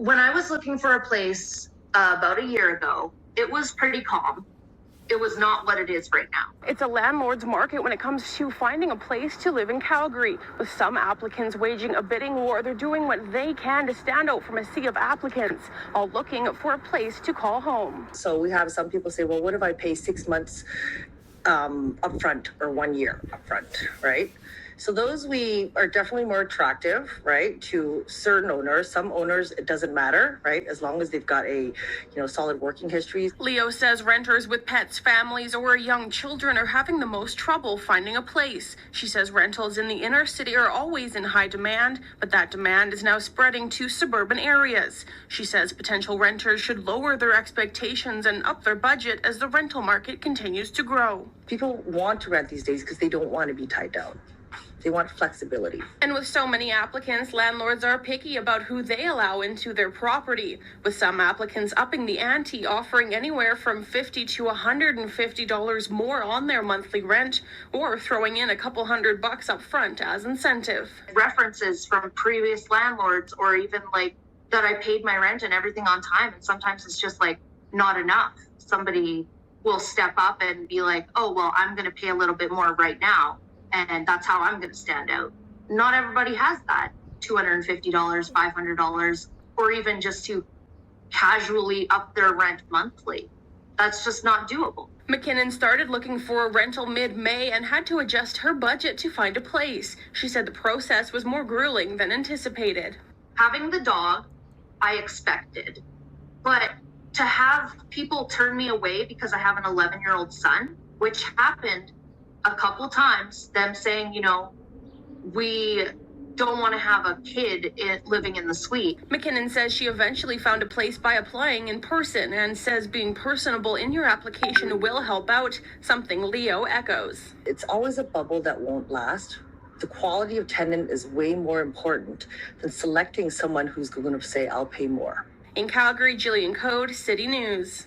When I was looking for a place about a year ago, it was pretty calm. It was not what it is right now. It's a landlord's market when it comes to finding a place to live in Calgary. With some applicants waging a bidding war, they're doing what they can to stand out from a sea of applicants, all looking for a place to call home. So we have some people say, well, what if I pay 6 months upfront or 1 year upfront, right? So those we are definitely more attractive, right, to certain owners. Some owners, it doesn't matter, right, as long as they've got a, solid working history. Leo says renters with pets, families, or young children are having the most trouble finding a place. She says rentals in the inner city are always in high demand, but that demand is now spreading to suburban areas. She says potential renters should lower their expectations and up their budget as the rental market continues to grow. People want to rent these days because they don't want to be tied down. They want flexibility. And with so many applicants, landlords are picky about who they allow into their property, with some applicants upping the ante, offering anywhere from $50 to $150 more on their monthly rent, or throwing in a couple $100 up front as incentive. References from previous landlords, or even like that I paid my rent and everything on time, and sometimes it's just like not enough. Somebody will step up and be like, oh, well, I'm going to pay a little bit more right now, and that's how I'm going to stand out. Not everybody has that $250, $500, or even just to casually up their rent monthly. That's just not doable. McKinnon started looking for a rental mid-May and had to adjust her budget to find a place. She said the process was more grueling than anticipated. Having the dog, I expected, but to have people turn me away because I have an 11-year-old son, which happened a couple times, them saying, we don't want to have a kid living in the suite. McKinnon says she eventually found a place by applying in person and says being personable in your application will help out, something Leo echoes. It's always a bubble that won't last. The quality of tenant is way more important than selecting someone who's going to say, I'll pay more. In Calgary, Jillian Code, City News.